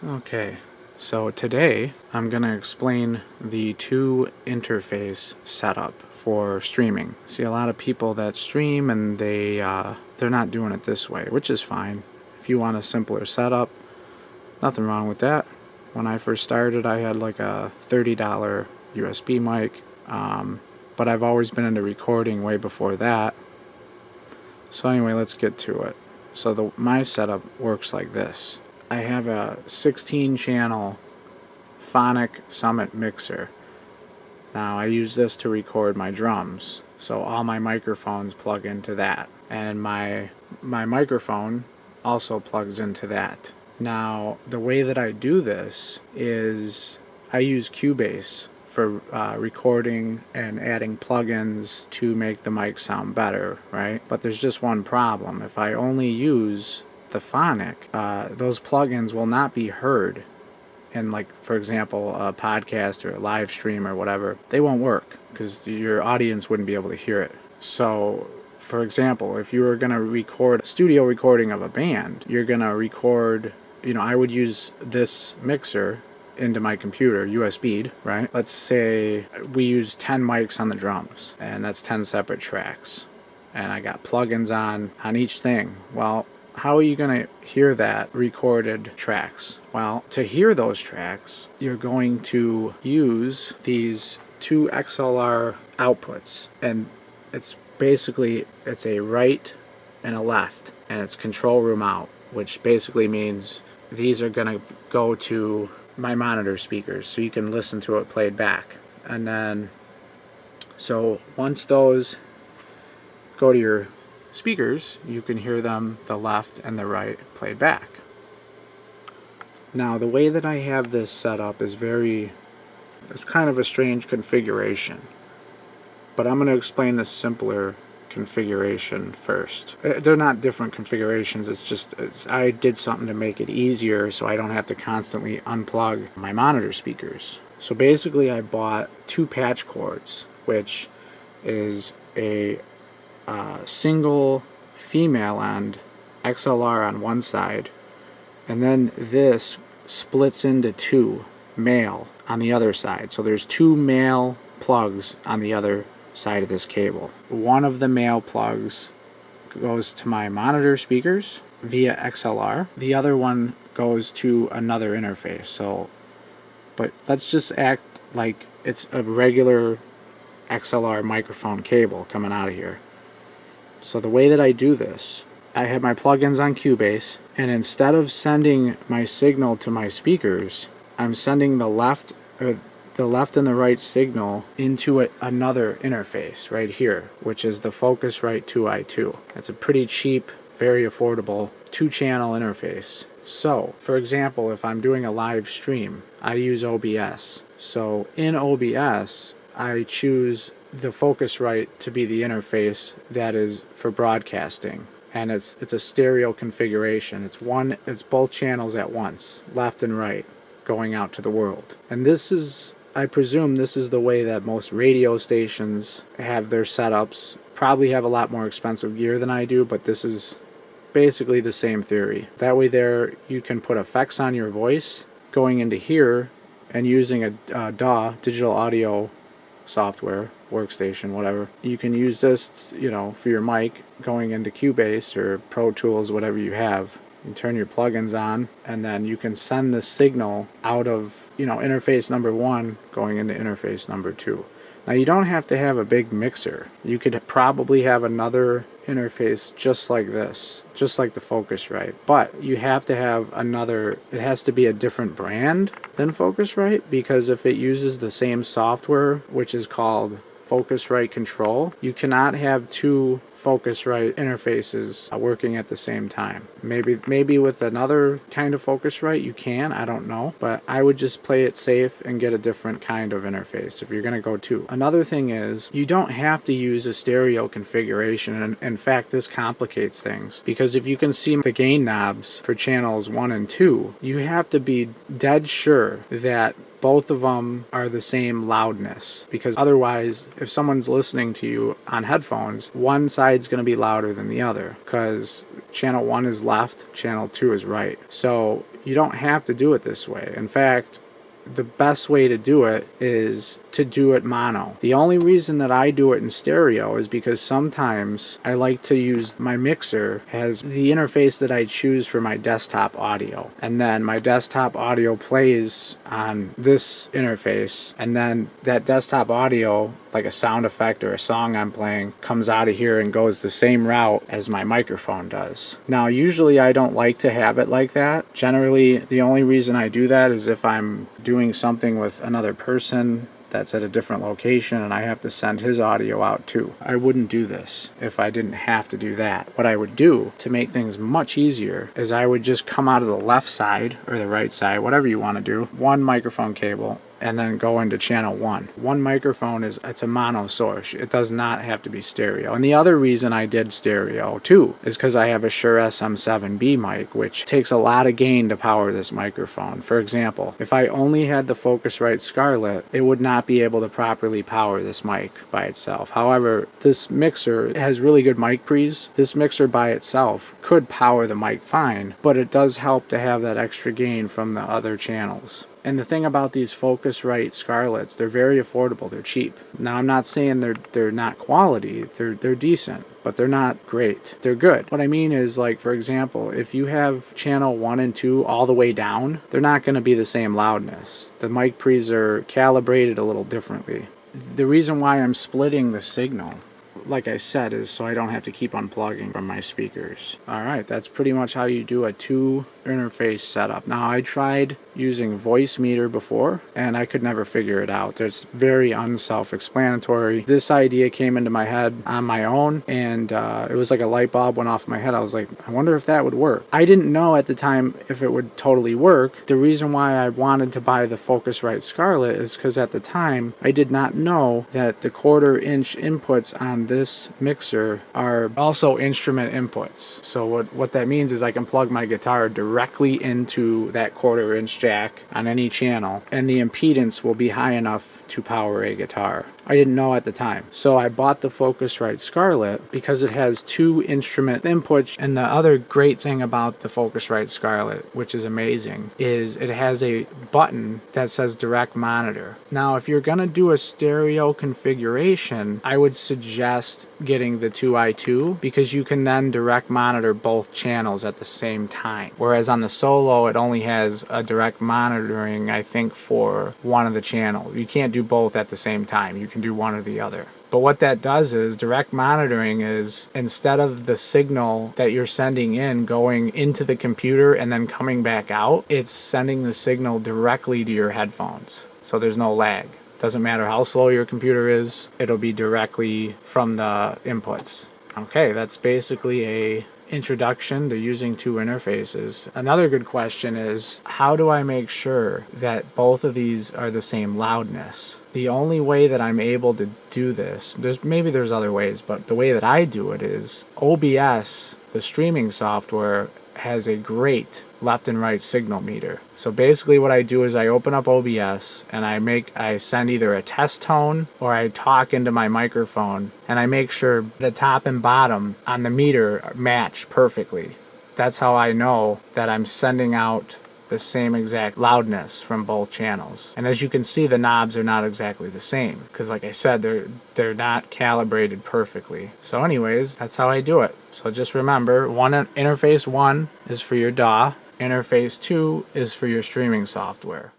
Okay, so today I'm going to explain the two interface setup for streaming. See, a lot of people that stream and they're not doing it this way, which is fine. If you want a simpler setup, nothing wrong with that. When I first started, I had like a $30 USB mic, but I've always been into recording way before that. So anyway, let's get to it. So my setup works like this. I have a 16-channel phonic Summit mixer. Now I use this to record my drums, so all my microphones plug into that, and my microphone also plugs into that. Now the way that I do this is I use Cubase for recording and adding plugins to make the mic sound better, right? But there's just one problem. If I only use the phonic, those plugins will not be heard in, like, for example, a podcast or a live stream or whatever. They won't work because your audience wouldn't be able to hear it. So for example, if you were going to record a studio recording of a band, you're going to record, I would use this mixer into my computer, USB'd, right? Let's say we use 10 mics on the drums, and that's 10 separate tracks, and I got plugins on each thing. Well, how are you going to hear that recorded tracks? Well, to hear those tracks, you're going to use these two XLR outputs, and it's a right and a left, and it's control room out, which basically means these are going to go to my monitor speakers so you can listen to it played back. And then, so once those go to your speakers, you can hear them, the left and the right, played back. Now the way that I have this set up is it's kind of a strange configuration, but I'm going to explain the simpler configuration first. They're not different configurations, I did something to make it easier so I don't have to constantly unplug my monitor speakers. So basically I bought two patch cords, which is a single female end XLR on one side, and then this splits into two male on the other side. So there's two male plugs on the other side of this cable. One of the male plugs goes to my monitor speakers via XLR. The other one goes to another interface. But let's just act like it's a regular XLR microphone cable coming out of here. So the way that I do this, I have my plugins on Cubase, and instead of sending my signal to my speakers, I'm sending the left and the right signal into another interface right here, which is the Focusrite 2i2. It's a pretty cheap, very affordable 2-channel interface. So, for example, if I'm doing a live stream, I use OBS. So in OBS, I choose the Focusrite to be the interface that is for broadcasting, and it's a stereo configuration. It's both channels at once, left and right, going out to the world. And I presume this is the way that most radio stations have their setups. Probably have a lot more expensive gear than I do, but this is basically the same theory. That way there you can put effects on your voice going into here, and using a DAW, digital audio software, workstation, whatever. You can use this, for your mic going into Cubase or Pro Tools, whatever you have. You turn your plugins on, and then you can send the signal out of, interface number 1 going into interface number 2. Now you don't have to have a big mixer. You could probably have another interface just like this, just like the Focusrite, but you have to have it has to be a different brand than Focusrite, because if it uses the same software, which is called Focusrite Control, you cannot have two Focusrite interfaces working at the same time. Maybe with another kind of Focusrite you can, I don't know, but I would just play it safe and get a different kind of interface if you're going to go to. Another thing is, you don't have to use a stereo configuration, and in fact this complicates things, because if you can see the gain knobs for channels 1 and 2, you have to be dead sure that both of them are the same loudness, because otherwise, if someone's listening to you on headphones, one side's going to be louder than the other, because channel 1 is left, channel 2 is right. So You don't have to do it this way. In fact, the best way to do it is to do it mono. The only reason that I do it in stereo is because sometimes I like to use my mixer as the interface that I choose for my desktop audio. And then my desktop audio plays on this interface, and then that desktop audio, like a sound effect or a song I'm playing, comes out of here and goes the same route as my microphone does. Now, usually I don't like to have it like that. Generally, the only reason I do that is if I'm doing something with another person that's at a different location and I have to send his audio out too. I wouldn't do this if I didn't have to do that. What I would do to make things much easier is I would just come out of the left side or the right side, whatever you want to do, one microphone cable, and then go into channel 1. One microphone it's a mono source. It does not have to be stereo. And the other reason I did stereo too is because I have a Shure SM7B mic, which takes a lot of gain to power this microphone. For example, if I only had the Focusrite Scarlett, it would not be able to properly power this mic by itself. However, this mixer has really good mic pre's. This mixer by itself could power the mic fine, but it does help to have that extra gain from the other channels. And the thing about these Focusrite Scarletts, they're very affordable. They're cheap. Now, I'm not saying they're not quality. They're decent, but they're not great. They're good. What I mean is, like, for example, if you have channel 1 and 2 all the way down, they're not going to be the same loudness. The mic pre's are calibrated a little differently. The reason why I'm splitting the signal, like I said, is so I don't have to keep unplugging from my speakers. Alright, that's pretty much how you do a 2 interface setup. Now, I tried using voice meter before and I could never figure it out. It's very unself-explanatory. This idea came into my head on my own, and it was like a light bulb went off in my head. I was like, I wonder if that would work. I didn't know at the time if it would totally work. The reason why I wanted to buy the Focusrite Scarlett is because at the time I did not know that the 1/4-inch inputs on this mixer are also instrument inputs. So what that means is I can plug my guitar directly into that 1/4-inch jack on any channel, and the impedance will be high enough to power a guitar. I didn't know at the time. So I bought the Focusrite Scarlett because it has 2 instrument inputs. And the other great thing about the Focusrite Scarlett, which is amazing, is it has a button that says direct monitor. Now, if you're gonna do a stereo configuration, I would suggest getting the 2i2 because you can then direct monitor both channels at the same time. Whereas on the Solo, it only has a direct monitoring, I think, for one of the channels. You can't do both at the same time. You can do one or the other. But what that does is, direct monitoring is, instead of the signal that you're sending in going into the computer and then coming back out, it's sending the signal directly to your headphones. So there's no lag. Doesn't matter how slow your computer is, it'll be directly from the inputs. Okay, that's basically a introduction to using 2 interfaces. Another good question is, how do I make sure that both of these are the same loudness? The only way that I'm able to do this, there's other ways, but the way that I do it is OBS, the streaming software, has a great left and right signal meter. So basically what I do is I open up OBS and I send either a test tone or I talk into my microphone, and I make sure the top and bottom on the meter match perfectly. That's how I know that I'm sending out the same exact loudness from both channels. And as you can see, the knobs are not exactly the same because, like I said, they're not calibrated perfectly. So anyways, that's how I do it. So just remember, interface 1 is for your DAW, interface 2 is for your streaming software.